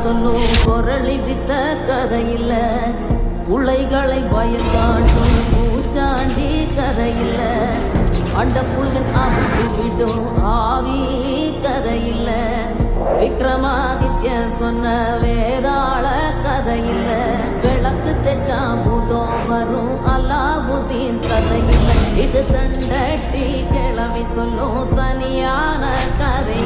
சொல்லும் குரளி வித்த கதையில்ல புள்ளைகளை பயங்காட்டும் பூச்சாண்டி கதையில்ல அண்ட புழுகன் அமைப்பு விடும் ஆவி கதையில்ல விக்ரமாதித்ய சொன்ன வேதாள கதையில்ல விளக்கு தெச்சா பூதம் வரும் அல்லாவுதீன் கதையில்ல இது தண்டட்டி கிளம்பி சொல்லும் தனியான கதை